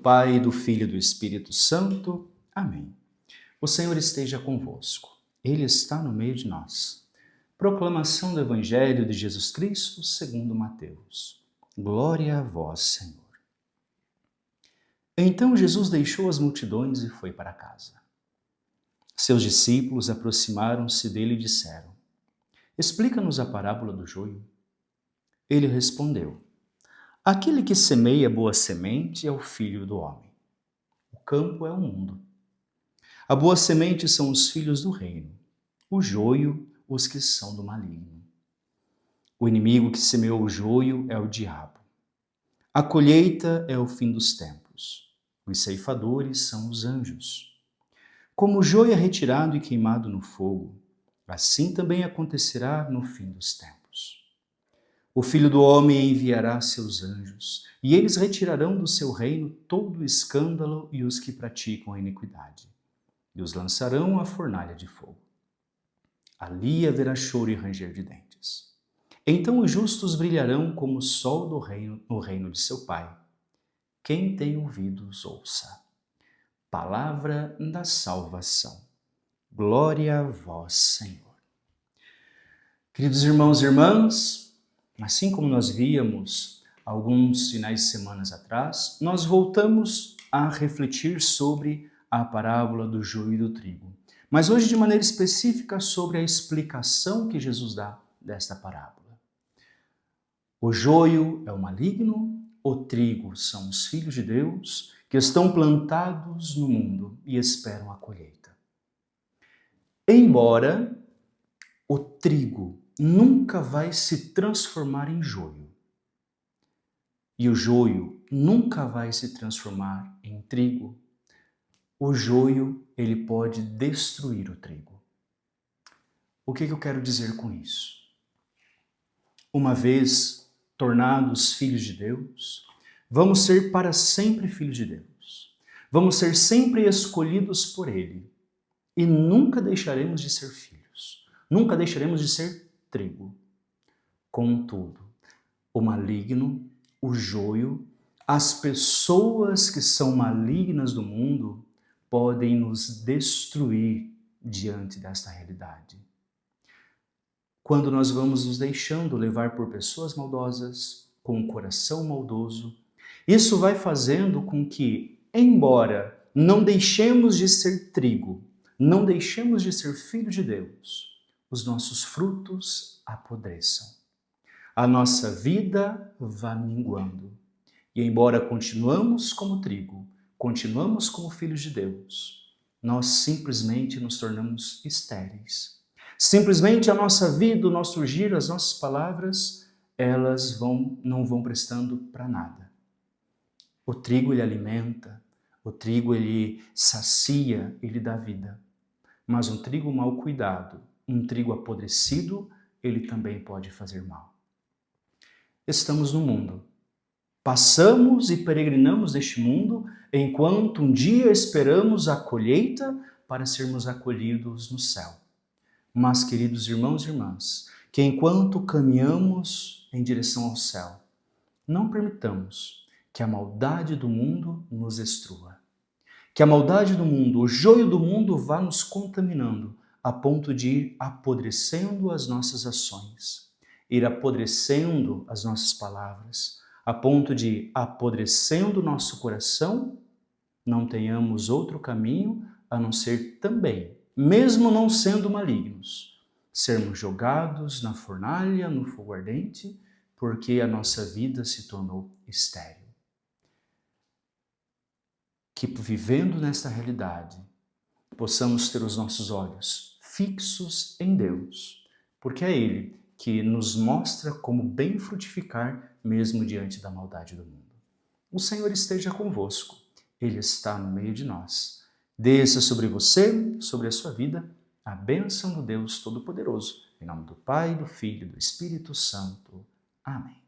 Pai, do Filho e do Espírito Santo. Amém. O Senhor esteja convosco. Ele está no meio de nós. Proclamação do Evangelho de Jesus Cristo segundo Mateus. Glória a vós, Senhor. Então Jesus deixou as multidões e foi para casa. Seus discípulos aproximaram-se dele e disseram: Explica-nos a parábola do joio. Ele respondeu: Aquele que semeia boa semente é o Filho do homem. O campo é o mundo. A boa semente são os filhos do reino. O joio, os que são do maligno. O inimigo que semeou o joio é o diabo. A colheita é o fim dos tempos. Os ceifadores são os anjos. Como o joio é retirado e queimado no fogo, assim também acontecerá no fim dos tempos. O Filho do Homem enviará seus anjos, e eles retirarão do seu reino todo o escândalo e os que praticam a iniquidade, e os lançarão à fornalha de fogo. Ali haverá choro e ranger de dentes. Então os justos brilharão como o sol no reino de seu Pai. Quem tem ouvidos, ouça. Palavra da salvação. Glória a vós, Senhor. Queridos irmãos e irmãs, assim como nós víamos alguns finais de semana atrás, nós voltamos a refletir sobre a parábola do joio e do trigo. Mas hoje de maneira específica sobre a explicação que Jesus dá desta parábola. O joio é o maligno, o trigo são os filhos de Deus que estão plantados no mundo e esperam a colheita. Embora o trigo nunca vai se transformar em joio. E o joio nunca vai se transformar em trigo. O joio, ele pode destruir o trigo. O que eu quero dizer com isso? Uma vez tornados filhos de Deus, vamos ser para sempre filhos de Deus. Vamos ser sempre escolhidos por Ele. E nunca deixaremos de ser filhos. Nunca deixaremos de ser trigo. Contudo, o maligno, o joio, as pessoas que são malignas do mundo podem nos destruir diante desta realidade. Quando nós vamos nos deixando levar por pessoas maldosas, com um coração maldoso, isso vai fazendo com que, embora não deixemos de ser trigo, não deixemos de ser filho de Deus, os nossos frutos apodreçam. A nossa vida vá minguando. E embora continuamos como trigo, continuamos como filhos de Deus, nós simplesmente nos tornamos estéreis. Simplesmente a nossa vida, o nosso giro, as nossas palavras, elas não vão prestando para nada. O trigo ele alimenta, o trigo ele sacia, ele dá vida. Mas um trigo mal cuidado, um trigo apodrecido, ele também pode fazer mal. Estamos no mundo. Passamos e peregrinamos neste mundo, enquanto um dia esperamos a colheita para sermos acolhidos no céu. Mas, queridos irmãos e irmãs, que enquanto caminhamos em direção ao céu, não permitamos que a maldade do mundo nos destrua. Que a maldade do mundo, o joio do mundo vá nos contaminando, a ponto de ir apodrecendo as nossas ações, ir apodrecendo as nossas palavras, a ponto de ir apodrecendo o nosso coração, não tenhamos outro caminho a não ser também, mesmo não sendo malignos, sermos jogados na fornalha, no fogo ardente, porque a nossa vida se tornou estéril. Que vivendo nesta realidade, possamos ter os nossos olhos fixos em Deus, porque é Ele que nos mostra como bem frutificar mesmo diante da maldade do mundo. O Senhor esteja convosco, Ele está no meio de nós. Desça sobre você, sobre a sua vida, a bênção do Deus Todo-Poderoso, em nome do Pai, do Filho e do Espírito Santo. Amém.